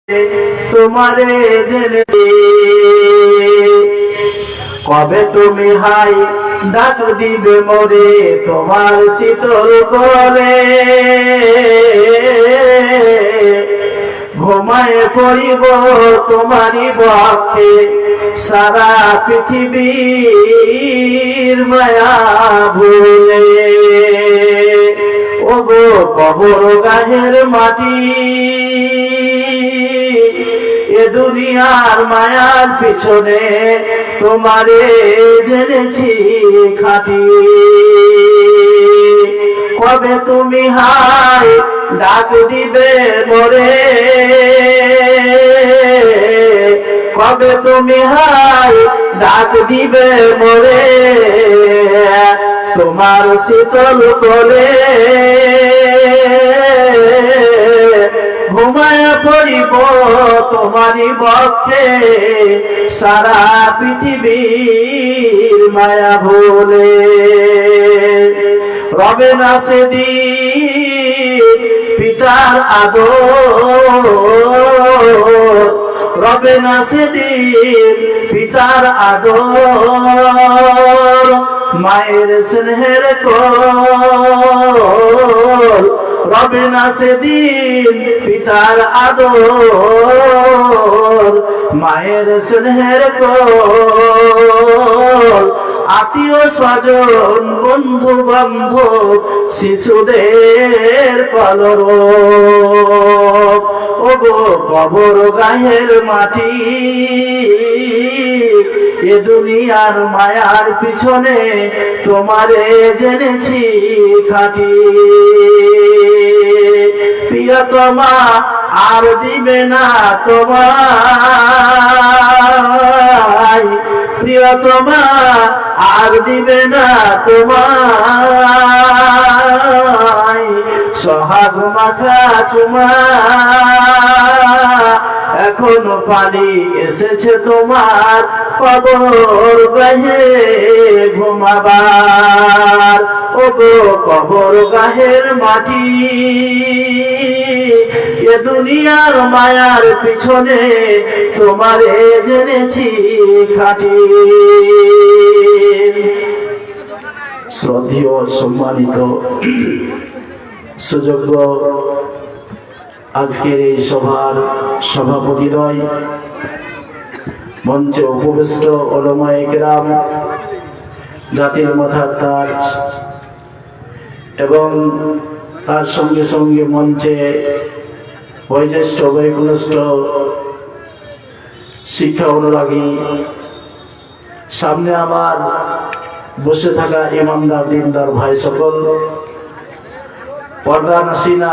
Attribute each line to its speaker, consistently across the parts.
Speaker 1: তোমারে জেনেছি। কবে তুমি হাই ডাক দিবে মোরে তোমার শীতল কোলে, ঘুমায় পড়িব তোমারই বক্ষে সারা পৃথিবীর মায়া ভুলে। ওগো কবর গাহের মাটি, এ দুনিয়ার মায়ার পিছনে তোমারে জেনেছি খাঁটি। কবে তুমি হাই ডাক দিবে মোরে, কবে তুমি হাই ডাক দিবে মোরে তোমার শীতল কোলে, ঘুমায় পড়িব তোমারই বক্ষে সারা পৃথিবীর মায়া ভুলে। রবে না সেদিন পিতার আদর, রবে না সেদিন পিতার আদর, মায়ের স্নেহের কোল। রবে না সেদিন পিতার আদর, মায়ের স্নেহের কোল। আত্মীয় স্বজন বন্ধু বান্ধব শিশুদের কলরব। ওগো কবর গাহের মাটি, এ দুনিয়ার মায়ার পিছনে তোমারে জেনেছি খাঁটি। প্রিয়তমা আর দিবে না তোমায়, প্রিয়তমা আর দিবে না তোমায় সোহাগ মাখা চুমা। এখনো পানি এসেছে তোমার কবর গাহে ঘুমাবার। ওগো কবর গাহের মাটি, এ দুনিয়ার মায়ার পিছনে তোমারে জেনেছি খাঁটি। শ্রদ্ধেয় সম্মানিত সুযোগ্য আজকের এই সভার সভাপতিদ্বয়, মঞ্চে উপবিষ্ট ওলামায়ে কেরাম, জাতির মাথার তাজ, এবং তার সঙ্গে সঙ্গে মঞ্চে বয়োজ্যেষ্ঠ বয়োকনিষ্ঠ শিক্ষা অনুরাগী, সামনে আমার বসে থাকা ইমানদার দিনদার ভাই সকল, পর্দা নাসিনা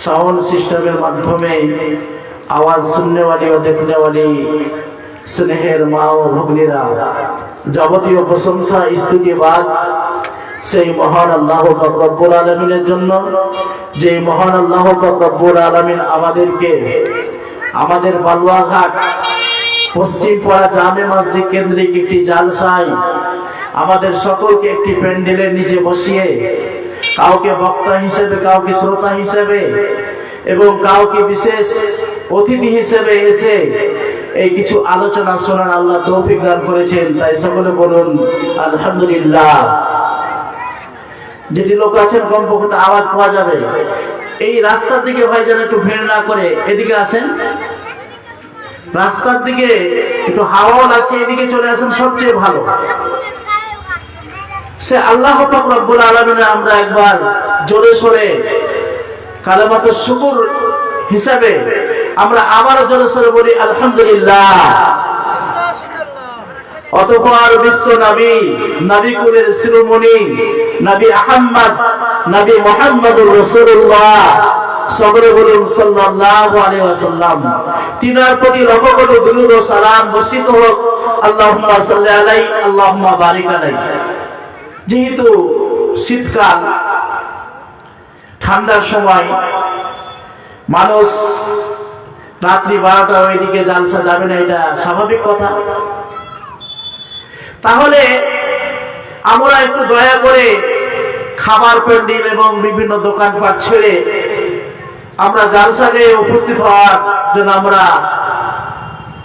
Speaker 1: সাউন্ড সিস্টেমের মাধ্যমে আওয়াজ শুননেওয়ালি ও দেখনেওয়ালি স্নেহের মা ও ভগ্নীরা, যাবতীয় প্রশংসা স্তুতিবাদ সেই মহান আল্লাহ পাক রব্বুল আলামিনের জন্য, যে মহান আল্লাহ পাক রব্বুল আলামিন আমাদেরকে আমাদের বালুয়াঘাট পশ্চিম পাড়া জামে মসজিদ কেন্দ্রিক একটি জালসায় আমাদের সকলকে একটি প্যান্ডেলের নিচে বসিয়ে কাউকে বক্তা হিসেবে, কাউকে শ্রোতা হিসেবে এবং কাউকে বিশেষ অতিথি হিসেবে এসে এই কিছু আলোচনা শোনার আল্লাহ তৌফিক দান করেছেন। তাই সকলে বলুন আলহামদুলিল্লাহ। যেটি লোক আছেন কমপক্ষে আওয়াজ পাওয়া যাবে। এই রাস্তার দিকে ভাইজান একটু ভিড় না করে এদিকে আসেন, রাস্তার দিকে একটু হাওয়াও লাগছে, এদিকে চলে আসেন, সবচেয়ে ভালো। সে আল্লাহ পাক রব্বুল আলামিনে আমরা একবার জোরে সোরে কালেমাত শুকর হিসাবে আমরা আবারও জোরে সোরে বলি আলহামদুলিল্লাহ। অতঃপর বিশ্ব নবী, নবী কুলের শিরোমণি নবী আহমদ, নবী মুহাম্মদুর রাসূলুল্লাহ, সকলে বলুন সাল্লাল্লাহু আলাইহি ওয়াসাল্লাম। তিনার প্রতি লক্ষ কোটি দুরূদ ও সালাম বর্ষিত হোক। আল্লাহুম্মা সাল্লি আলাইহি, আল্লাহুম্মা বারিক আলাইহি। যেহেতু শীতকাল, ঠান্ডার সময় মানুষ রাত্রি 12টা ওইদিকে জালসা যাবে না, এটা স্বাভাবিক কথা। তাহলে আমরা একটু দয়া করে খাবার প্যান্ডেল এবং বিভিন্ন দোকানপাট ছেড়ে আমরা জালসায় উপস্থিত হওয়ার জন্য আমরা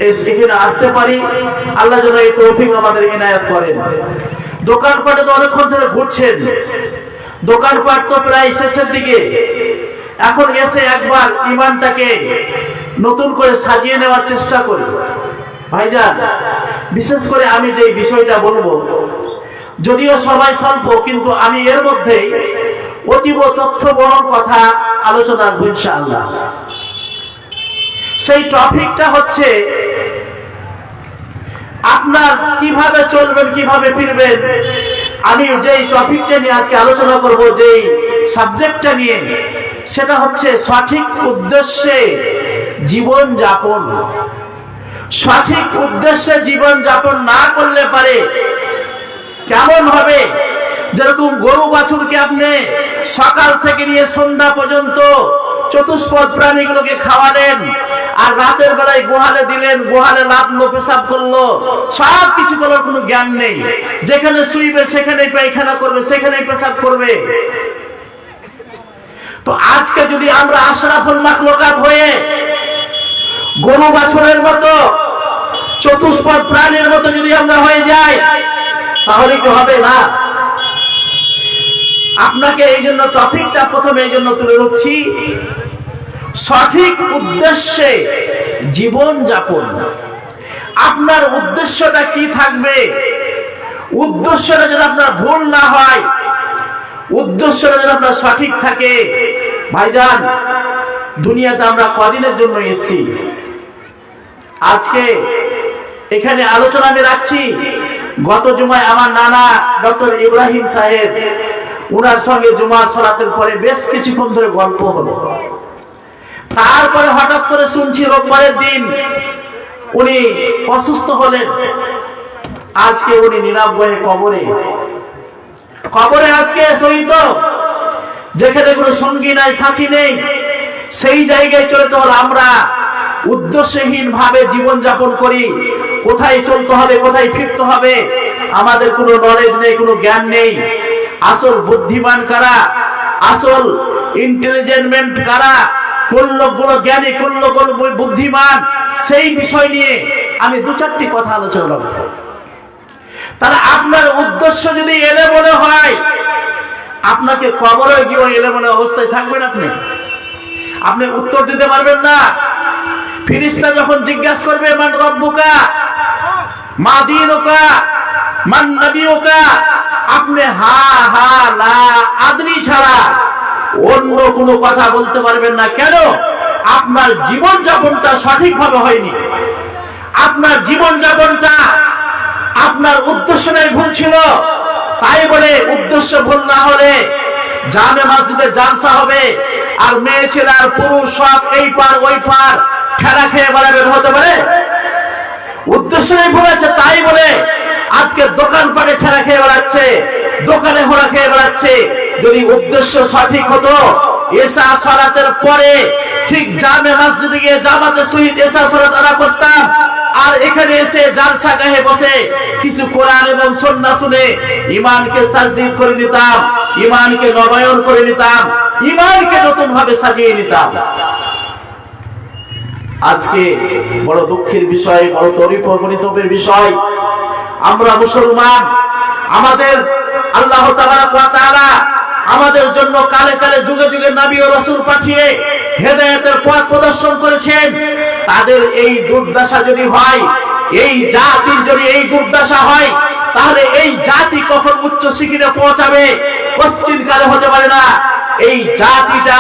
Speaker 1: এখানে আসতে পারি। আল্লাহ যেন এই তৌফিক আমাদের ইনায়াত করেন। দোকানপাটে তো অনেকক্ষণ ধরে ঘুরছেন, দোকানপাট তো প্রায় শেষের দিকে। এখন এসে একবার ইমানটাকে নতুন করে সাজিয়ে নেওয়ার চেষ্টা করি। ভাইজান, বিশেষ করে আমি যে বিষয়টা বলবো, যদিও সবাই স্বল্প, কিন্তু আমি এর মধ্যে অতীব তথ্যবহ কথা আলোচনা করব ইনশাআল্লাহ। সেই টপিকটা হচ্ছে আপনার কিভাবে চলবেন, কিভাবে ফিরবেন। আমি যেই টপিকটা নিয়ে আজকে আলোচনা করব, যেই সাবজেক্টটা নিয়ে, সেটা হচ্ছে সঠিক উদ্দেশ্যে জীবন যাপন। সঠিক উদ্দেশ্যে জীবন যাপন না করলে পারে কেমন হবে? যেরকম গরু বাছুরকে আপনি সকাল থেকে নিয়ে সন্ধ্যা পর্যন্ত চতুষ্পদ প্রাণীগুলোকে খাওয়ালেন, আর রাতের বেলায় গোহালে দিলেন, গোহালে লাফলো, পেশাব করলো, সব কিছু করার কোনো জ্ঞান নেই। যেখানে শুইবে সেখানেই পায়খানা করবে, সেখানেই পেশাব করবে। তো আজকে যদি আমরা আশরাফুল মাখলুকাত হয়ে গরু বাছুরের মতো, চতুষ্পদ প্রাণীর মতো যদি আমরা হয়ে যাই, তাহলে কি হবে? না। আপনাকে এই জন্য টপিকটা প্রথমে এই জন্য তুলে ধরছি, সঠিক উদ্দেশ্যে জীবন যাপন। আপনার উদ্দেশ্যটা কি থাকবে? উদ্দেশ্যটা যেন আপনার ভুল না হয়, উদ্দেশ্যটা যেন আপনার সঠিক থাকে। ভাইজান, দুনিয়াতে আমরা কদিনের জন্য এসেছি? আজকে এখানে আলোচনা আমি রাখছি। গত জুমায় আমার নানা ডক্টর ইব্রাহিম সাহেব, উনার সঙ্গে জুমার সালাতের পরে বেশ কিছুক্ষণ ধরে গল্প হলো। তারপরে হঠাৎ করে শুনছি রোববারের দিন উনি অসুস্থ হলেন। আজকে উনি নিরাবয়ে কবরে। কবরে আজকে শহীদ, যেখানে কোনো সঙ্গী নাই, সাথী নেই, সেই জায়গায় চলতে হলো। আমরা উদ্দেশ্যহীন ভাবে জীবন যাপন করি। কোথায় চলতে হবে, কোথায় ফিরতে হবে, আমাদের কোনো নলেজ নেই, কোনো জ্ঞান নেই। আসল বুদ্ধিমান কারা, আসল ইন্টেলিজেন্ট কারা, কোন লোকগুলো জ্ঞানী, কোন লোকগুলো বুদ্ধিমান, সেই বিষয় নিয়ে আমি দু চারটি কথা আলোচনা করব। তাহলে আপনার উদ্দেশ্য যদি এলোমেলো হয়, আপনাকে কবরে গিয়ে এলোমেলো অবস্থায় থাকবেন। আপনি উত্তর দিতে পারবেন না। ফেরেশতা যখন জিজ্ঞাসা করবে মান রব্বুকা, মা দীনুকা, মান নবিয়ুকা, আপনি হা হা লা আদরি ছাড়া অন্য কোনো কথা বলতে পারবেন না। কেন? আপনার জীবন যাপনটা সঠিকভাবে হয়নি। আপনার জীবন যাপনটা, আপনার উদ্দেশ্যটাই ভুল ছিল। তাই বলে উদ্দেশ্য ভুল না হলে জামে মসজিদে জালসা হবে, আর মেয়ে ছেলে আর পুরুষ সব এই পার ওই পার খেলা খেয়ে বেড়াবে, হতে পারে? উদ্দেশ্যটাই ভুল আছে, তাই বলে আজকে দোকানপাটে খেলা খেয়ে বেড়াচ্ছে, দোকানে ঘোরা খেয়ে বেড়াচ্ছে। যদি উদ্দেশ্য সঠিক হতো, এশা সালাতের পরে ঠিক জামে মসজিদে গিয়ে জামাতের সহিত এশা সালাত আদা করতাম, আর এখানে এসে জালসা গাহে বসে কিছু কোরআন এবং সুন্নাহ শুনে ঈমানকে তাজদীদ করে নিতাম, ঈমানকে নবায়ন করে নিতাম, ঈমানকে নতুন ভাবে সাজিয়ে নিতাম। আজকে বড় দুঃখের বিষয়, বড় পরিতাপের বিষয়, আমরা মুসলমান, আমাদের আল্লাহ তাবারক ওয়া তাআলা আমাদের জন্য কালে কালে যুগে যুগে নবী ও রাসূল পাঠিয়ে হেদায়েতের পথ প্রদর্শন করেছেন। তাদের এই দুর্দশা যদি হয়, এই জাতির যদি এই দুর্দশা হয়, তাহলে এই জাতি কখন উচ্চ শিখরে পৌঁছাবে? পশ্চিম কালে হতে পারে না। এই জাতিটা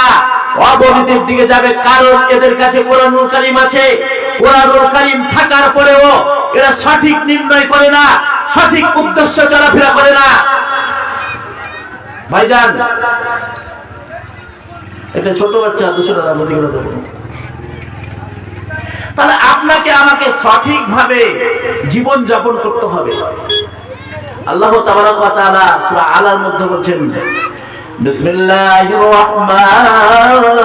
Speaker 1: অবনতির দিকে যাবে, কারণ এদের কাছে কোরআনুল কারীম আছে। কোরআনুল কারীম থাকার পরেও এরা সঠিক নির্ণয় করে না, সঠিক উদ্দেশ্য চলাফেরা করে না। ভাইজান, একটা ছোট বাচ্চা দুশোটা দামতিগুলো দেবো। তাহলে আপনাকে আমাকে সঠিকভাবে জীবন যাপন করতে হবে। আল্লাহ তাবারক ওয়া তাআলা সূরা আলার মধ্যে বলেন, বিসমিল্লাহির রহমানির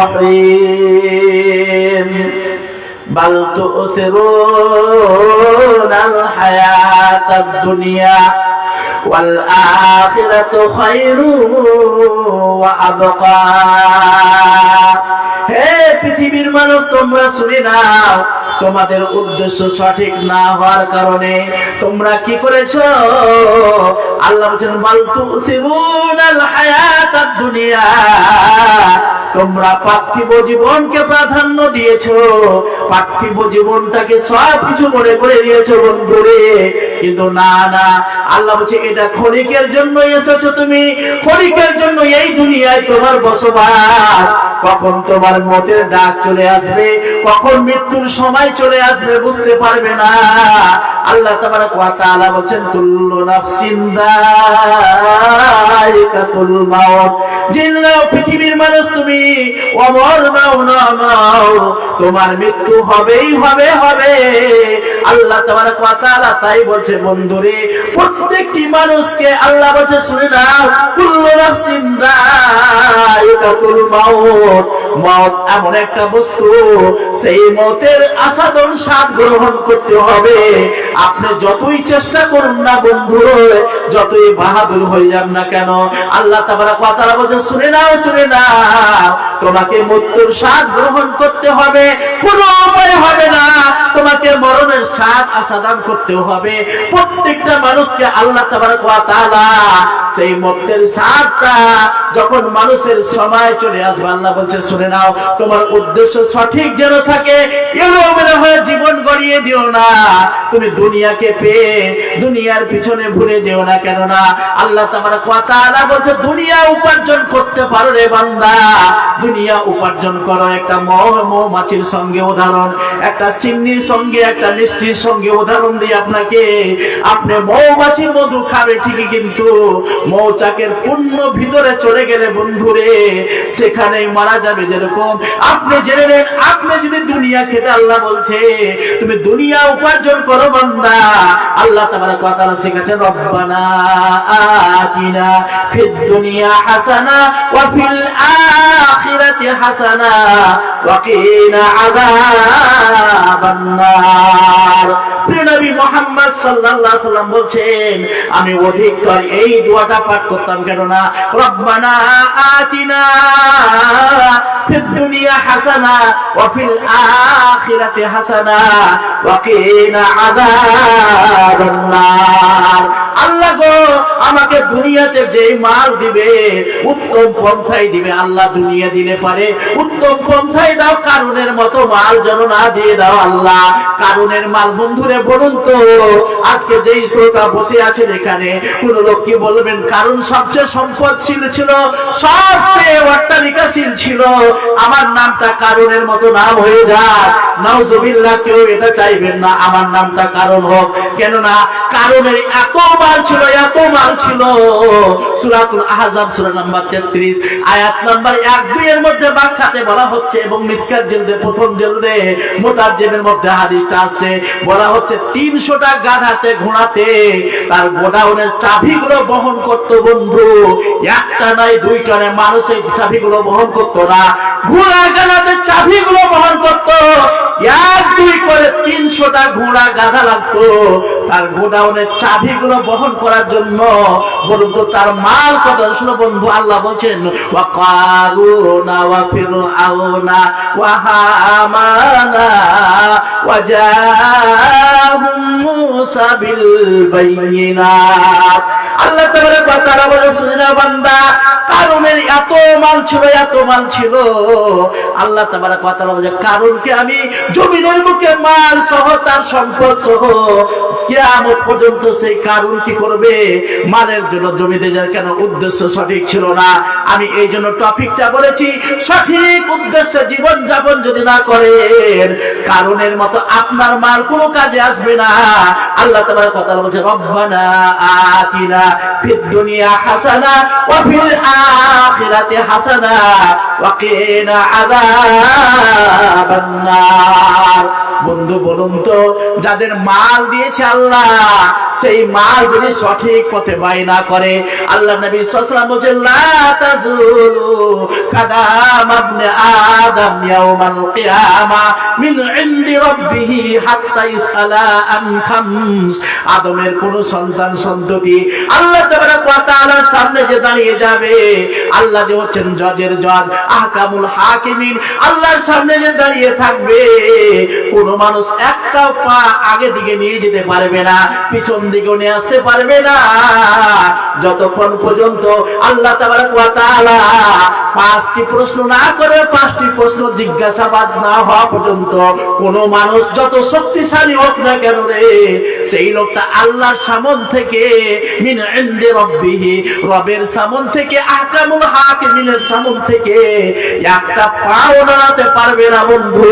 Speaker 1: রহিম, বাল তু'থিরুনাল হায়াতাদ দুনিয়া ওয়াল আখিরাতু খায়রু ওয়া আবকা। হে পৃথিবীর মানুষ, তোমরা শুনে নাও, তোমাদের উদ্দেশ্য সঠিক না হওয়ার কারণে তোমরা কি করেছো? আল্লাহ বলেন বাল তুসিরুনাল হায়াতাদ দুনিয়া, তোমরা পার্থিব জীবনকে প্রাধান্য দিয়েছো, পার্থিব জীবনটাকে সব কিছু মনে করে দিয়েছো বন্ধুরে। কিন্তু না না, আল্লাহ বলছে এটা ক্ষণিকের জন্য এসেছো তুমি, ক্ষণিকের জন্য এই দুনিয়ায় তোমার বসবাস। কখন তোমার মতের ডাক চলে আসবে, কখন মৃত্যুর সময় চলে আসবে বুঝতে পারবে না। আল্লাহ তাবারক ওয়া তাআলা বলেন কুল্লু নাফসিন যায়িকাতুল মাউত, জিন্না পৃথিবীর মানুষ তুমি অমর নাও না নাও, তোমার মৃত্যু হবেই হবে হবে। আল্লাহ তাবারক ওয়া তাআলা তাই বলছে বন্ধুরে, প্রত্যেকটি মানুষকে আল্লাহ বলছে শুনে নাও, কুল্লু নাফসিন যায়িকাতুল মাউত, মওত এমন একটা বস্তু, সেই মওতের আসাদন স্বাদ গ্রহণ করতে হবে। আপনি যতই চেষ্টা করুন না বন্ধু, যতই বাহাদুর হয়ে যান না কেন, আল্লাহ তাবারক ওয়া তাআলা বলছে শুনে নাও শুনে নাও, তোমাকে মৃত্যুর স্বাদ গ্রহণ করতে হবে, কোনো উপায় হবে না, তোমাকে মরণের স্বাদ আস্বাদন করতে হবে। প্রত্যেকটা মানুষকে আল্লাহ তাবারক ওয়া তাআলা সেই মৃত্যুর স্বাদটা যখন মানুষের সময় চলে আসবে, আল্লাহ বলছে শুনে নাও, তোমার উদ্দেশ্য সঠিক যেন থাকে, এলোমেলো হয়ে জীবন গড়িয়ে দিও না। তুমি দুনিয়াকে পেয়ে দুনিয়ার পিছনে ভুলে যেও না, কেন না আল্লাহ তাবারক ওয়া তাআলা বলছে দুনিয়া উপার্জন করতে পারো রে বান্দা, দুনিয়া উপার্জন করো। একটা মৌমাছির সঙ্গে উদাহরণ, একটা সিন্নির সঙ্গে, একটা মিষ্টির সঙ্গে উদাহরণ দিই আপনাকে। আপনি মৌমাছির মধু খাবে ঠিকই, কিন্তু মৌচাকের পূর্ণ ভিতরে চলে গেলে বন্ধুরে সেখানেই মারা যাবে। যেরকম আপনি জেনে নেন, আপনি যদি দুনিয়া খেতে, আল্লাহ বলছে তুমি দুনিয়া উপার্জন করো বান্দা। আল্লাহ তাবারক ওয়া তাআলা শিখাচ্ছেন রব্বানা আতিনা ফিদ দুনিয়া হাসানা ওয়া ফিল আখিরাতি হাসানা ওয়া কিনা আযাবান নার। প্রিয় নবী মুহাম্মদ সাল্লাল্লাহু আলাইহি ওয়াসাল্লাম বলছেন, আমি অধিকতর এই দোয়াটা পাঠ করতাম, কেন না রব্বানা আতিনা ফিদ দুনিয়া হাসানা ওয়া ফিল আখিরাতি হাসানা ওয়া কিনা আযাবান নার। আল্লাহ গো, আমাকে দুনিয়াতে যেই মাল দিবে উত্তম পন্থায় দিবে। আল্লাহ দুনিয়া দিলে পারে উত্তম পন্থায় দাও, কারুনের মতো মাল যেন না দিয়ে দাও আল্লাহ। কারুনের মাল বন্ধুরে বলুন তো, আজকে যেই শ্রোতা বসে আছেন এখানে, কোন লোক কি বলবেন কারুন সবচেয়ে সম্পদশীল ছিল, সবচেয়ে অট্টালিকাশীল ছিল, আমার নামটা কারুনের মতো নাম হয়ে যায়? নাউজুবিল্লাহ, কেউ এটা চাইবেন না আমার নামটা কারুন হোক। কেননা কারুনের এত মাল ছিল, এত মাল ছিল। সূরাতুল আহজাব সূরা নাম্বার 33 আয়াত নাম্বার 1-2 এর মধ্যে ব্যাখ্যাতে বলা হচ্ছে, এবং মিসকাত জিলদে প্রথম জিলদে মুতারজিমের মধ্যে হাদিসটা আছে, বলা হচ্ছে 300টা গাধাতে ঘোড়াতে তার গোডাউনের চাবিগুলো বহন করত বন্ধু। একটা নাই দুইটা নয়, মানুষ এই চাবিগুলো বহন করতো না, ঘোড়া গাধাতে চাবিগুলো বহন করত। 1-2 করে 300টা ঘোড়া গাধা লাগতো তার গোডাউনের চাবিগুলো বহন করার জন্য। বলুন তো তার মাল কত ছিল বন্ধু? আল্লাহ বলছেন ওয়া কারুনা ওয়া ফিরআউনা ওয়া হামানা ওয়া জাআহুম মূসা বিল বাইয়িনাত। আল্লাহ তাবারক ওয়া তাআলা বলে শুনে না বান্দা, কারুনের এত মাল ছিল, এত মাল ছিল। আল্লাহ তাবারক ওয়া তাআলা বলে কারুনকে আমি জমিনের মুখে মাল সহ তার সম্পদ সহ কিয়ামত পর্যন্ত সেই কারুন কি করবে? মালের জন্য জমিতে যায়। কেন? উদ্দেশ্য সঠিক ছিল না। আমি এই জন্য টপিকটা বলেছি, সঠিক উদ্দেশ্যে জীবন যাপন যদি না করেন, কারুনের মতো আপনার মাল কোনো কাজে আসবে না। আল্লাহ তাবারক ওয়া তাআলা বলেন রব্বানা আতিনা ফিদ দুনিয়া হাসানা ওয়া ফিল আখিরাতি হাসানা ওয়া কিনা আযাবান নার। বন্ধু বলুন তো, যাদের মাল দিয়েছে আল্লাহ, সেই মাল যদি সঠিক পথে ব্যয় না করে, আল্লাহ নবী সাল্লাল্লাহু আলাইহি ওয়াসাল্লাম বলেন লা তাজুলু কাদাম ইবনে আদম ইয়াউমাল কিয়ামা মিন ইনদি রাব্বিহি হাত্তা ইসআলা আন খামস। আদমের কোন সন্তান সন্ততি আল্লাহ তাবারক ওয়া তাআলার সামনে যে দাঁড়িয়ে যাবে, আল্লাহ যে হচ্ছেন জজের জজ, আহকামুল হাকিমিন, আল্লাহর সামনে যে দাঁড়িয়ে থাকবে, কোন মানুষ একটা পা আগে দিকে নিয়ে যেতে পারবে না, পিছন দিকেও নিয়ে আসতে পারবে না, যতক্ষণ পর্যন্ত আল্লাহ তাবারক ওয়া তাআলা 5টি প্রশ্ন না করে, 5টি প্রশ্ন জিজ্ঞাসাবাদ না হওয়া পর্যন্ত কোন মানুষ যত শক্তিশালী হোক না কেন রে, সেই লোকটা আল্লাহর সামন থেকে মিন ইনদি রাব্বিহি, রবের সামন থেকে, আহকামুল হাকিমিনের সামন থেকে একটা পাও নাড়াতে পারবে না। বন্ধু,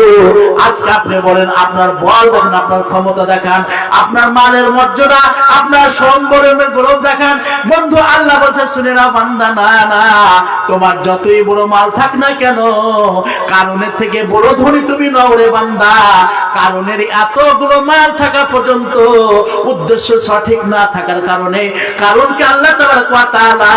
Speaker 1: আজকে আপনি বলেন, আপনার বল দেখান, আপনার ক্ষমতা দেখান, আপনার মানের মর্যাদা, আপনার সম্মানের গৌরব দেখান। বন্ধু, আল্লাহ বলছে শুনে না বান্দা, না না, তোমার যতই বড় মাল থাক না কেন, কারণের থেকে বড় ধনী তুমি নও রে বান্দা। কারণের এতগুলো মাল থাকা পর্যন্ত উদ্দেশ্য সঠিক না থাকার কারণে কারণকে আল্লাহ তাবারক ওয়া তাআলা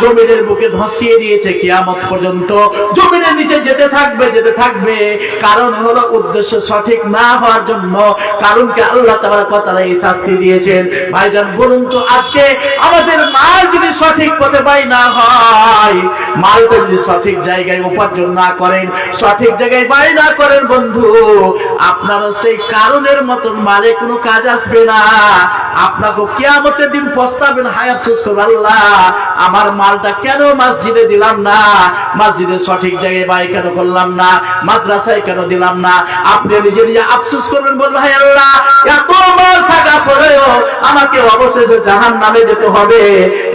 Speaker 1: জমিনের বুকে ধসিয়ে দিয়েছে। কিয়ামত পর্যন্ত জমিনের নিচে যেতে থাকবে, যেতে থাকবে। কারণ হলো উদ্দেশ্য সঠিক না হওয়ার জন্য কারণকে আল্লাহ তাবারক ওয়া তাআলা এই শাস্তি দিয়েছেন। ভাইজান বলুন তো, আজকে আমাদের মাল যদি সঠিক পথে ব্যয় না হয়, মালটা যদি সঠিক জায়গায় উপার্জন না করেন, সঠিক জায়গায় ব্যয় না করেন, বন্ধু, আপনারও সেই কারণের মতন মালে কোনো কাজ আসবে না। আপনাকে কিয়ামতের দিন পস্তাবেন, হায় আফসোস করবেন, আল্লাহ আমার মালটা কেন মসজিদে দিলাম না, মসজিদে সঠিক জায়গায় ব্যয় কেন করলাম না, মাদ্রাসায় কেন দিলাম না। আপনি নিজে নিজে আফসোস করবেন, বলবেন হায় আল্লাহ, এত মাল থাকা পরেও আমাকে অবশেষে জাহান্নামে যেতে হবে।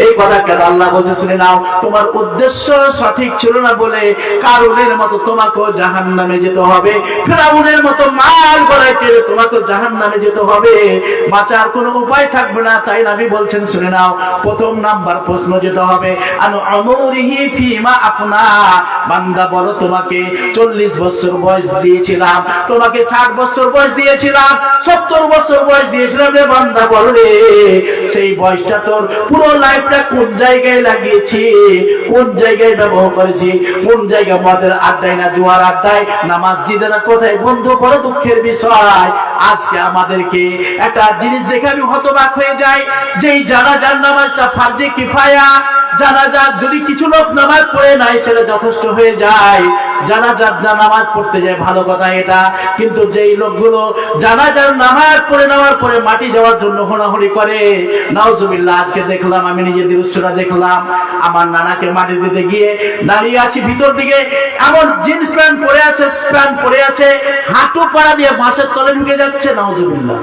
Speaker 1: এই কথা কেন আল্লাহ বলছে শুনে নাও, তোমার উদ্দেশ্য সঠিক ছিল না বলে কারণের মতো তোমাকেও জাহান্নামে যেতে হবে। ফিরআউনের মতো মাল গলায় টেনে তোমাকে জাহান্নামে যেতে হবে, বাঁচার কোনো উপায় থাকবে না। তাই নবী বলছেন শুনে নাও, প্রথম নাম্বার প্রশ্ন যেটা হবে, আনু আমরিহি ফিমা আপনা। বান্দা বলো, তোমাকে 40 বছর বয়স দিয়েছিলাম, তোমাকে 60 বছর বয়স দিয়েছিলাম, 70 বছর বয়স দিয়েছিলাম রে বান্দা, বল রে সেই বয়সটা তোর পুরো লাইফটা কোন জায়গায় লাগিয়েছি, কোন জায়গায় ব্যবহার করেছি, কোন জায়গায় মদের আড্ডায় না জুয়ার আড্ডায় না মসজিদে না কোথায়। বন্ধু, বড় দুঃখের বিষয়, আজকে আমাদেরকে একটা জিনিস দেখে আমি হতবাক হয়ে যাই, যে এই জানাজার নামাজটা ফারজে কিফায়া, জানাজার যদি কিছু লোক নামাজ পড়ে নাই সেটা যথেষ্ট হয়ে যায়। জানাজার নামাজ পড়তে যায় ভালো কথা এটা, কিন্তু যেই লোকগুলো জানাজার নামাজ পড়ে নেওয়ার পরে মাটি যাওয়ার জন্য হোনাহরি করে, নাউজুবিল্লাহ। আজকে দেখলাম, আমি নিজের দৃশ্যটা দেখলাম, আমার নানাকে মাটি দিতে গিয়ে দাঁড়িয়ে আছি, ভিতর দিকে এমন জিন্স প্যান্ট পরে আছে, প্যান্ট পরে আছে, হাঁটু পাড়া দিয়ে বাঁশের তলে ঢুকে যাচ্ছে, নাউজুবিল্লাহ,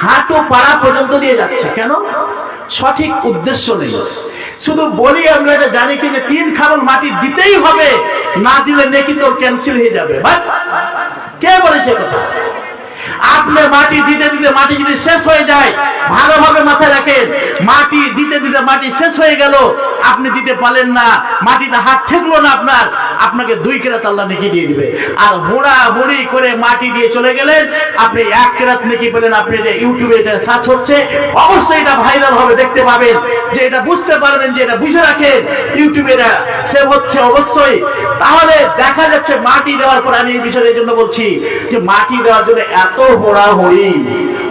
Speaker 1: হাঁটু পাড়া পর্যন্ত দিয়ে যাচ্ছে। কেন? সঠিক উদ্দেশ্য নেই। শুধু বলি আমরা এটা জানি কি, যে 3 খাবল মাটি দিতেই হবে, না দিলে নেকি তোর ক্যান্সেল হয়ে যাবে। কে বলেছে কথা? আপনি মাটি দিতে দিতে মাটি যদি শেষ হয়ে যায়, ভালোভাবে মাথায় রাখেন, মাটি দিতে দিতে মাটি শেষ হয়ে গেল, আপনি দিতে পারলেন না, মাটিতে হাত ঠেকলো না আপনার, আপনাকে 2 কেরাত আল্লাহ নেকি দিয়ে দিবে। আর হুড়া হুড়ি করে মাটি দিয়ে চলে গেলেন, আপনি 1 কেরাত নেকি পেলেন। আপনি ইউটিউবে এটা সার্চ হচ্ছে, অবশ্যই এটা ভাইরাল হবে, দেখতে পাবেন, যে এটা বুঝতে পারবেন, যে এটা বুঝে রাখেন, ইউটিউবে এটা সেভ হচ্ছে অবশ্যই। তাহলে দেখা যাচ্ছে মাটি দেওয়ার পর, আমি এই বিষয়ের জন্য বলছি যে মাটি দেওয়ার জন্য এত হোড়াহুড়ি,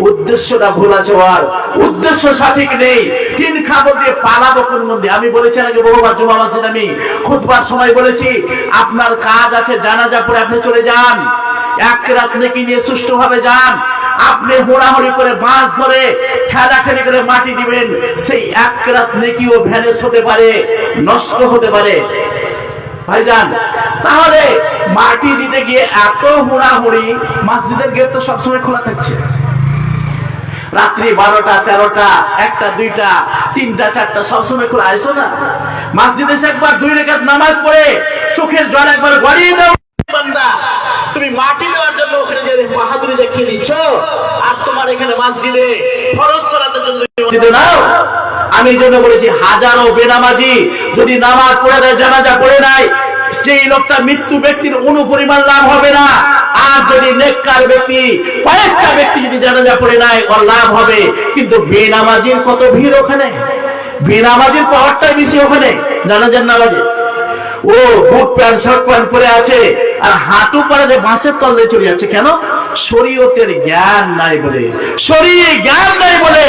Speaker 1: উদ্দেশ্যটা ভুল আছে, আর উদ্দেশ্য সঠিক নেই। 3 খাবল দিয়ে পালাবো কোন মধ্যে? আমি বলেছি আগে বহুবার, জুমা মসজিদে আমি খুতবার সময় বলেছি, আপনার কাজ আছে, জানাজা পড়ে আপনি চলে যান, 1 রাত নেকি নিয়ে সুষ্ঠুভাবে যান। আপনি হোড়াহুড়ি করে বাঁশ ধরে ঠেলাঠেলি করে মাটি দিবেন, সেই 1 রাত নেকিও ভ্যানিশ হতে পারে, নষ্ট হতে পারে ভাইজান। তাহলে মাটি দিতে গিয়ে এত হুড়াহুড়ি, মসজিদের গেট তো সবসময় খোলা থাকছে, রাত্রি 12টা 13টা 1টা 2টা 3টা 4টা সবসময় খোলা, আইসো না মসজিদে এসে একবার 2 রাকাত নামাজ পড়ে চোখের জল একবার গড়িয়ে দাও। বান্দা, তুমি মাটি দেওয়ার জন্য ওখানে যে বাহাদুরি দেখিয়ে দিচ্ছ, আর তোমার এখানে মসজিদে ফরজ সালাতের জন্য মসজিদে নাও। আমি এই জন্য বলেছি, হাজারো বেনামাজি যদি নামাজ পড়ে দেয়, জানাজা পড়ে নাই, সেই লোকটা মৃত্যু ব্যক্তির অনুপরিমাণ লাভ হবে না। আর যদি নেককার ব্যক্তি, কয়েকটা ব্যক্তি যদি জানাজা পড়ে নেয় ওর লাভ হবে। কিন্তু বেনামাজির কত ভিড় ওখানে, বেনামাজির পাওয়ারটাই বেশি ওখানে জানাজার নামাজে। ও বুট প্যান্ট শার্ট প্যান্ট পরে আছে আর হাঁটু পাড়া যে বাঁশের তলে চলে যাচ্ছে। কেন? শরীয়তের জ্ঞান নাই বলে, শরীরে জ্ঞান নাই বলে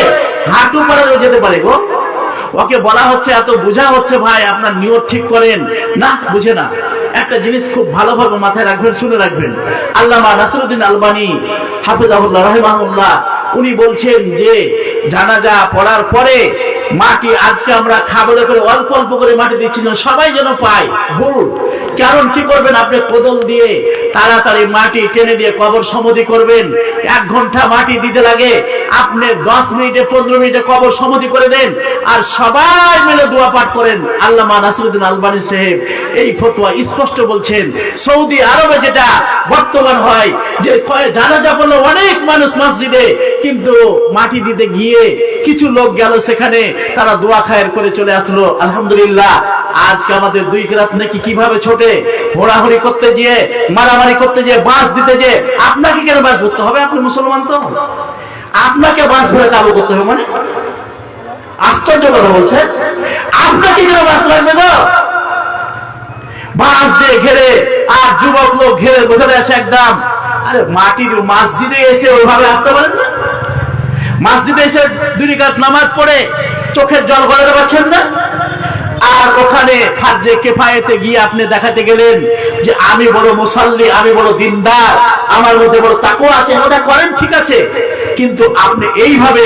Speaker 1: হাঁটু পাড়া যেতে পারে গো। ওকে বলা হচ্ছে, এত বোঝা হচ্ছে ভাই আপনার নিয়ত ঠিক করেন, না বুঝে না। একটা জিনিস খুব ভালোভাবে মাথায় রাখবেন, শুনে রাখবেন। আল্লামা নাসিরউদ্দিন আলবানী হাফিজাহুল্লাহ রাহিমাহুল্লাহ উনি বলছেন যে জানাজা পড়ার পরে মাটি আজকে আমরা খাবলে করে অল্প অল্প করে মাটি দিচ্ছি না, সবাই যেন পায়, ভুল। কারণ কি করবেন, আপনি কোদল দিয়ে তাড়াতাড়ি মাটি টেনে দিয়ে কবর সমাধি করবেন। 1 ঘন্টা মাটি দিতে লাগে, আপনি 10 মিনিটে 15 মিনিটে কবর সমাধি করে দেন আর সবাই মিলে দোয়া পাঠ করেন। আল্লামা নাসিরউদ্দিন আলবানী সাহেব এই ফতোয়া স্পষ্ট বলছেন। সৌদি আরবে যেটা বর্তমান হয় যে জানাজা পড়লো অনেক মানুষ মসজিদে, কিন্তু মাটি দিতে গিয়ে কিছু লোক গেল সেখানে, তারা দোয়া খায়ের করে চলে আসলো। আলহামদুলিল্লাহ, আজকে আমাদের 2 কিরাত নাকি কিভাবে ছোটে, হোড়াহুড়ি করতে গিয়ে, মারামারি করতে গিয়ে, বাঁশ দিতে গিয়ে। আপনাকে কেন বাঁশ করতে হবে? আপনি মুসলমান, তো আপনাকে বাঁশ ধরে কাবু করতে হবে মানে? আশ্চর্য কথা বলছে। আপনাকে কেন বাঁশ লাগবে গো? বাঁশ দিয়ে ঘেরে আর যুবক লোক ঘেরে বসে আছে একদম। আরে মাটির মসজিদে এসে ওইভাবে আসতে পারেন না? মসজিদে এসে 2 রাকাত নামাজ পড়ে চোখের জল গলাতে পারছেন না? আর ওখানে ফারজে কিফায়েতে গিয়ে আপনি দেখাতে গেলেন যে আমি বড় মুসাল্লি, আমি বড় দিনদার, আমার মধ্যে বড় তাকওয়া আছে। ওটা করেন, ঠিক আছে, কিন্তু আপনি এইভাবে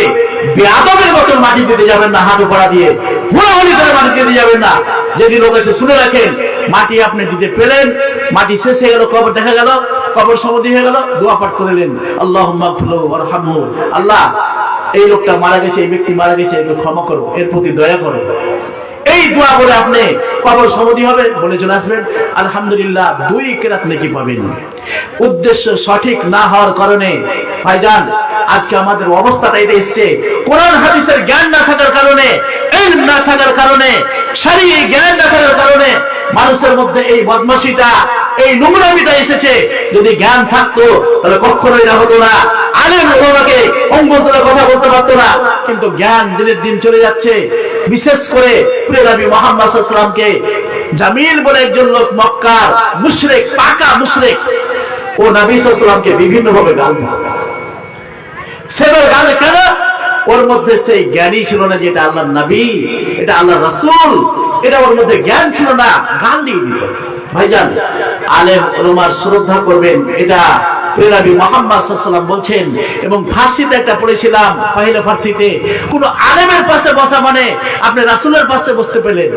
Speaker 1: বেয়াদবের মতো মাটি দিতে যাবেন না, হাতে পড়া দিয়ে হুড়াহুড়ি করে মাটি দিতে যাবেন না। যেদিন লোক আছে শুনে রাখেন, মাটি আপনি দিতে পেলেন, মাটি শেষ হয়ে গেল, কবর দেখা গেল, কবর সমাধি হয়ে গেল, দোয়া পাঠ করলেন, আল্লাহুম্মা গফিরহু ওয়ারহামহু, আল্লাহ এই লোকটা মারা গেছে, এই ব্যক্তি মারা গেছে, একে ক্ষমা করো, এর প্রতি দয়া করো। এই দোয়া বলে আপনি কবর সমাধি হবে, বলে চলে আসবেন। আলহামদুলিল্লাহ, 2 কিরাত নেকি পাবেন। উদ্দেশ্য সঠিক না হওয়ার কারণে ভাইজান আজকে আমাদের অবস্থাটা এটা এসছে। কোরআন হাদিসের জ্ঞান না থাকার কারণে, ইলম না থাকার কারণে, শরীয়ী জ্ঞান না থাকার কারণে মানুষের মধ্যে এই বদমাশিটা, এই নোংরামিটা এসেছে। যদি জ্ঞান থাকতো তাহলে কখনোই না হতো না। আলেম ওলামাকে অঙ্গ তুলে কথা বলতে পারতো না। কিন্তু জ্ঞান দিনের দিন চলে যাচ্ছে। বিশেষ করে প্রিয় নবী মুহাম্মদ সাল্লাল্লাহু আলাইহি ওয়াসাল্লামকে জামিল বলে একজন লোক, মক্কার মুশরিক, পাকা মুশরিক, ও নবী সাল্লাল্লাহু আলাইহি ওয়াসাল্লামকে বিভিন্ন ভাবে গাল দিত। সেবার গালে কেন? ওর মধ্যে সেই জ্ঞানই ছিল না যে এটা আল্লাহর নবী, এটা আল্লাহর রাসূল, এটা ওর মধ্যে জ্ঞান ছিল না, গাল দিয়ে দিত। ভাইজান, আলেম ওলামার শ্রদ্ধা করবেন, এটা নবী মুহাম্মদ সাল্লাল্লাহু আলাইহি ওয়াসাল্লাম বলছেন। এবং ফার্সিতে একটা পড়েছিলাম, পহিলা ফার্সিতে, কোন আলেমের পাশে বসা মানে আপনি রাসূলের পাশে বসতে পেলেন।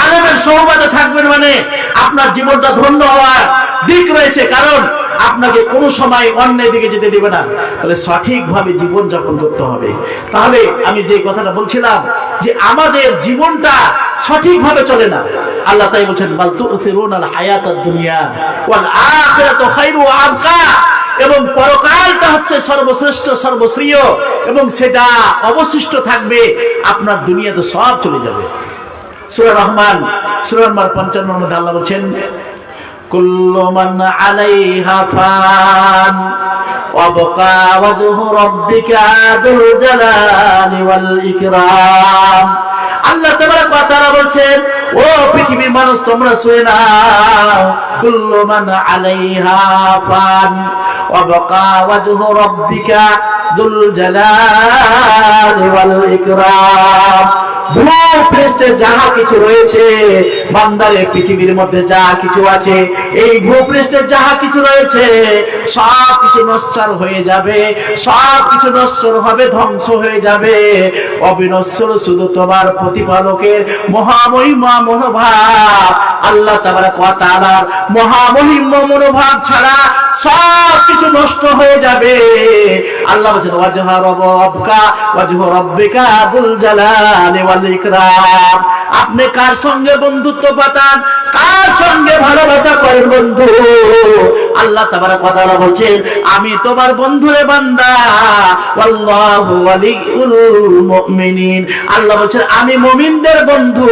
Speaker 1: আলেমের সোহবতে থাকবেন মানে আপনার জীবনটা ধন্য হওয়ার দিক রয়েছে, কারণ আপনাকে কোনো সময় অন্যের দিকে যেতে দেবে না। তাহলে সঠিকভাবে জীবন যাপন করতে হবে। তাহলে আমি যে কথাটা বলছিলাম যে আমাদের জীবনটা সঠিকভাবে চলে না। আল্লাহ তাই বলছেন, বাল তুসিরুনাল হায়াতাদ দুনিয়া ওয়াল আখিরাতু খায়রু ওয়া আবকা, এবং পরকালটা হচ্ছে সর্বশ্রেষ্ঠ, সর্বশ্রেয়, এবং সেটা অবশিষ্ট থাকবে। আপনার দুনিয়াতে সব চলে যাবে। সূরা রহমান সূরা নম্বর 55 এর মধ্যে আল্লাহ বলেন, কুল্লু মান আলাইহা ফান ওয়া বাকা ওয়াজহু রাব্বিকা যুল জালালি ওয়াল ইকরাম। আল্লাহ তাবারক ওয়া তাআলা বলছেন, ও পৃথিবীর মানুষ তোমরা শুনে নাও, কুল্লু মান আলাইহা ফান ওয়া বাকা ওয়াজহু রাব্বিকা যুল জালালি ওয়াল ইকরাম। ভূপৃষ্ঠে যাহা কিছু রয়েছে, বান্দারে পৃথিবীর মধ্যে যা কিছু আছে, এই ভূপৃষ্ঠে যাহা কিছু রয়েছে সব কিছু নশ্বর হয়ে যাবে, সব কিছু নশ্বর হবে, ধ্বংস হয়ে যাবে। অবিনশ্বর শুধু তোমার প্রতিপালকের মহামহিমা মনোভাব, আল্লাহ তাবারক ওয়া তাআলার মহামহিমা মনোভাব ছাড়া সব কিছু নষ্ট হয়ে যাবে। আল্লাহ বলেছেন ওয়াজহা রাব্বুকা ওয়াজহু রাব্বিকা যুল জালালি ওয়াল ইকরাম। আপনি কার সঙ্গে বন্ধুত্ব পাতান, কার সঙ্গে ভালোবাসা করেন বন্ধু? আল্লাহ তাবারক ওয়া তাআলা বলেন আমি তোমার বন্ধু রে বান্দা, আল্লাহু ওয়ালিউল মুমিনিন। আল্লাহ বলেন আমি মুমিনদের বন্ধু,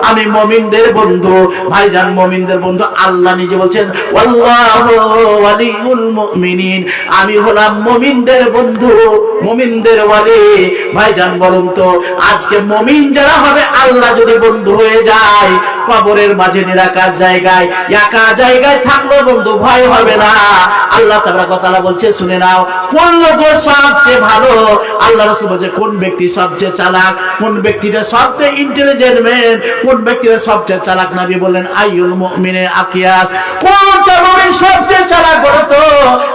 Speaker 1: আমি মুমিনদের বন্ধু। ভাইজান মুমিনদের বন্ধু আল্লাহ নিজে বলেন আল্লাহু ওয়ালিউল মুমিনিন, আমি হলাম মুমিনদের বন্ধু, মুমিনদের ওয়ালি। ভাইজান বলুন তো আজকে মুমিন যারা হবে আল্লাহ যদি বন্ধু হয়ে যায়, কবরের মাঝে নিরাকার জায়গায় একা জায়গায় থাকলো বন্ধু ভয় হবে না। আল্লাহ তাবারক ওয়া তাআলা বলছে শুনে নাও কোন লোক সবচেয়ে ভালো। আল্লাহ রাসূল বলছে কোন ব্যক্তি সবচেয়ে চালাক, কোন ব্যক্তিটা সবচেয়ে ইন্টেলিজেন্ট ম্যান, কোন ব্যক্তিটা সবচেয়ে চালাক? নবী বললেন আইয়ুল মুমিনে আকিয়াস, কোনটা মুমিন সবচেয়ে চালাক বলো তো?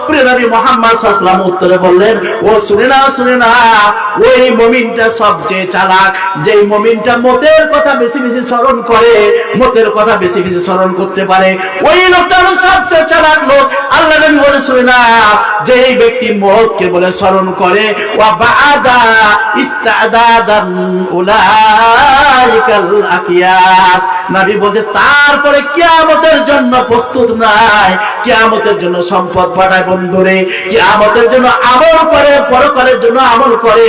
Speaker 1: প্রিয় নবী মুহাম্মদ সাল্লাল্লাহু আলাইহি ওয়াসাল্লাম উত্তরে বললেন ও শুনে নাও শুনে নাও, ওই মুমিনটা সবচেয়ে চালাক যেই মুমিনটা মতের কথা বেশি বেশি স্মরণ করে, মতের কথা বেশি বেশি স্মরণ করতে পারে, ওই লোকটা হলো সবচেয়ে চালাক লোক। আল্লাহ নবী বলে শুনে না, যেই ব্যক্তি মতকে বলে স্মরণ করে ওয়া বাদা ইস্তাদাদান উলাইকাল আকিয়াস, নবী বলে তারপরে কিয়ামতের জন্য প্রস্তুত নাই, কিয়ামতের জন্য সম্পদ পাঠায় বন্ধুরে, কিয়ামতের জন্য আমল করে, পরকালের জন্য আমল করে।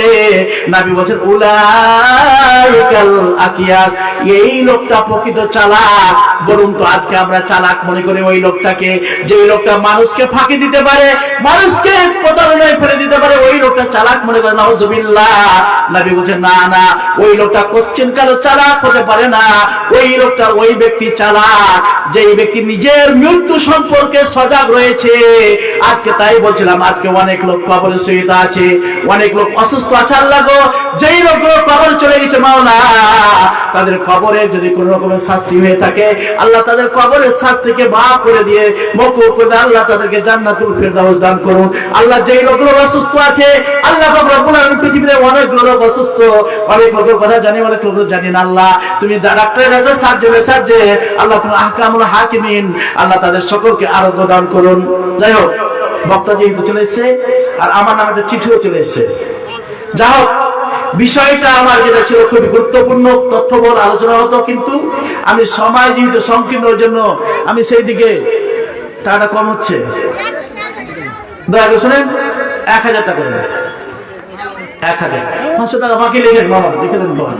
Speaker 1: নবী বলেন উলাইকাল আকিয়াস, এই লোকটা প্রকৃত চালাক। বলুন তো আজকে আমরা চালাক মনে করি ওই লোকটাকে, যে লোকটা মানুষকে ফাঁকি দিতে পারে, মানুষকে প্রতারণায় ফেলে দিতে পারে, ওই লোকটা চালাক মনে করে। নাউজুবিল্লাহ। নবী বলেন না না, ওই লোকটা কোশ্চেন কালো চালাক হতে পারে না। ওই লোকটা ওই ব্যক্তি চালাক যেই ব্যক্তি নিজের মৃত্যু সম্পর্কে সজাগ রয়েছে। আজকে তাই বলছিলাম আজকে অনেক লোক কবরে শুয়ে আছে, অনেক লোক অসুস্থ আছে। আল্লাহ গো যেই লোকগুলো কবরে চলে গেছে মাওলা, তাদের কবরে যদি কোন রকমের শাস্তি হয়ে থাকে আল্লাহ তাদের কবরের শাস্তিকে মাফ করে দিয়ে মকুব করে আল্লাহ তাদেরকে জান্নাতুল ফেরদাউস দান করুন। আল্লাহ যেই লোকগুলো অসুস্থ আছে আল্লাহ রব্বুল আলামিন পৃথিবীতে অনেকগুলো লোক অসুস্থ, অনেক লোকের কথা জানি অনেক লোক জানি না। আল্লাহ তুমি ডাক্তারের সাহায্যে আল্লাহ তুমি আহকামুল হাকিমিন, আল্লাহ তাদের সকলকে আরোগ্য দান করুন। যাই হোক বক্তা যেহেতু চলে এসেছে আর আমার নামে একটা চিঠিও চলে এসেছে, যা হোক বিষয়টা আমার যেটা ছিল খুবই গুরুত্বপূর্ণ তথ্যবহুল আলোচনা হতো, কিন্তু আমি সময় যেহেতু সংকীর্ণ ওই জন্য আমি সেই দিকে টাকাটা কম হচ্ছে। দয়া করে শুনেন 1000 টাকা করে 500 টাকা বাকি লিখেন বাবা, লিখে দেন বাবা।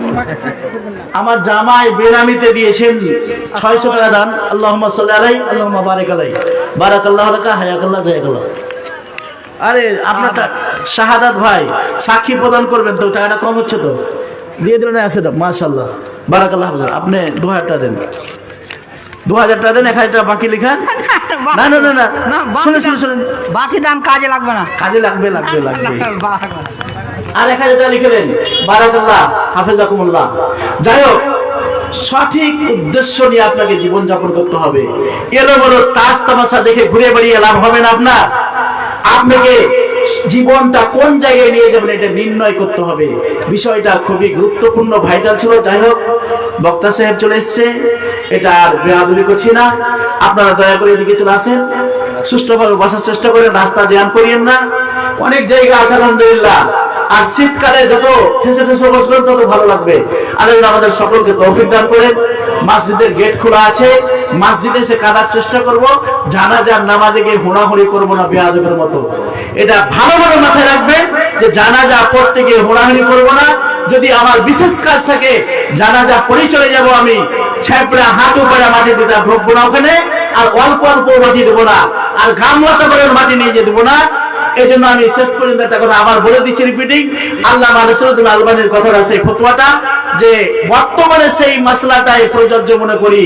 Speaker 1: আমার জামাই বেনামিতে দিয়েছেন 600 টাকা দান। আল্লাহুম্মা সাল্লি আলাইহি আল্লাহুম্মা বারিক আলাইহি, বারাকাল্লাহু লাকা হায়াকাল্লাহ জাযাকাল্লাহ। আরে আপনারটা শাহাদাত ভাই সাক্ষী প্রদান করবেন তো, টাকাটা কম হচ্ছে তো, দিয়ে দিলেন 1000 টাকা। মাশাআল্লাহ বারাকাল্লাহ। আপনি 2000 টাকা দেন, 2000 টাকা দেন, 1000 টাকা বাকি লিখেন। না না না না শুনুন
Speaker 2: বাকি দাম কাজে লাগবে না,
Speaker 1: কাজে লাগবে লাগবে লাগবে। আর 1000 টাকা লিখে দেন, বারাকাল্লাহ হাফেজাকুমুল্লাহ। যাই হোক সঠিক উদ্দেশ্য নিয়ে আপনাকে জীবন যাপন করতে হবে। এলো বলো তাস তামাশা দেখে ঘুরে বেড়িয়ে লাভ হবে না। আপনাকে জীবনটা কোন জায়গায় নিয়ে যাবেন এটা নির্ণয় করতে হবে। বিষয়টা খুবই গুরুত্বপূর্ণ, ভাইটাল ছিল। যাই হোক বক্তা সাহেব চলে এসছে, এটা আর বেয়াদবি করছি না। আপনারা দয়া করে এদিকে চলে আসেন, সুষ্ঠুভাবে বসার চেষ্টা করেন, রাস্তা জ্যাম করিয়েন না। অনেক জায়গা আছে আলহামদুলিল্লাহ, আর শীতকালে যত ঠেসে ঠেসে বসবেন তত ভালো লাগবে। আল্লাহ আমাদের সকলকে তৌফিক দান করেন। মসজিদের গেট খোলা আছে, মসজিদে এসে কাঁদার চেষ্টা করব, জানাজার নামাজে গিয়ে হুড়াহুড়ি করবো না বেয়াদবের মতো। এটা ভালোভাবে মাথায় রাখবেন যে জানাজা পড়তে গিয়ে হুড়াহুড়ি করবো না। যদি আমার বিশেষ কাজ থাকে জানাজা পড়ে চলে যাব, আমি ছেপড়া হাঁটু করে মাটি দিতে ঢুকবো না ওখানে, আর অল্প অল্প মাটি দেবো না, আর গামলাতে করে মাটি নিয়ে যেতে দেবো না। এই জন্য আমি শেষ পর্যন্ত একটা কথা আবার বলে দিচ্ছি, রিপিটিং। আল্লামা নাসিরুদ্দিন আলবানীর কথাটা সেই ফতোয়াটা, যে বর্তমানে সেই মাসলাটাই প্রযোজ্য মনে করি।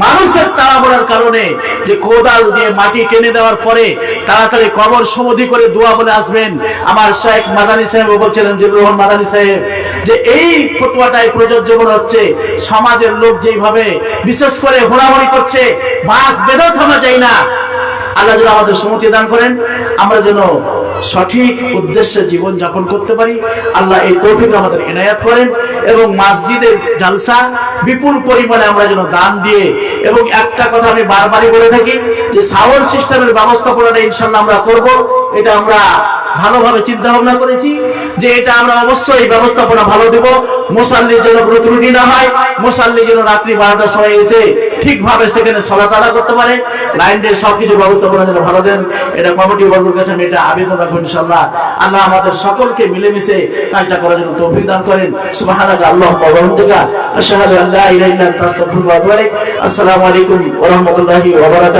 Speaker 1: মানুষের তাড়াহুড়ার কারণে যে কোদাল দিয়ে মাটি টেনে দেওয়ার পরে তাড়াতাড়ি কবর সমাধি করে দোয়া বলে আসবেন। আমার শেখ মাদানী সাহেব বলছিলেন, জিল্লুর রহমান মাদানী সাহেব, যে এই ফতোয়াটাই প্রযোজ্য মনে হচ্ছে। সমাজের লোক যেইভাবে বিশেষ করে হুড়াহুড়ি করছে, বাস বেঁধেও থামা যায় না। আল্লাহ যেন আমাদের সম্মতি দান করেন, আমরা যেন সঠিক উদ্দেশ্যে জীবন যাপন করতে পারি। আল্লাহ এই তৌফিক আমাদের ইনায়াত করেন এবং মসজিদের জালসা বিপুল পরিমাণে আমরা যেন দান দিয়ে, এবং একটা কথা আমি বারবারই বলে থাকি যে সাউন্ড সিস্টেমের ব্যবস্থাপনাটা ইনশাআল্লাহ আমরা করব। এটা আমরা ভালোভাবে চিন্তা ভাবনা করেছি যে এটা আমরা অবশ্যই ব্যবস্থাপনা ভালো দেব। মুসাল্লির যেন কোনো ত্রুটি না হয়, মুসাল্লি যেন রাত্রি 12টার সময় এসে ঠিকভাবে সেখানে সালাত আদায় করতে পারে, লাইনের সবকিছু ব্যবস্থাপনা যেন ভালো দেন। এটা কমিটি বর্গের কাছে আমি এটা আবেদন রাখবো ইনশাআল্লাহ। আল্লাহ আমাদের সকলকে মিলেমিশে কাজটা করার জন্য তৌফিক দান করেন। সুবহানাকা আল্লাহুম্মা ওয়া বিহামদিকা আশহাদু আল্লা ইলাহা ইল্লা আনতা আস্তাগফিরুকা ওয়া আতুবু ইলাইক। আসসালামু আলাইকুম ওয়া রাহমাতুল্লাহি ওয়া বারাকাতুহু।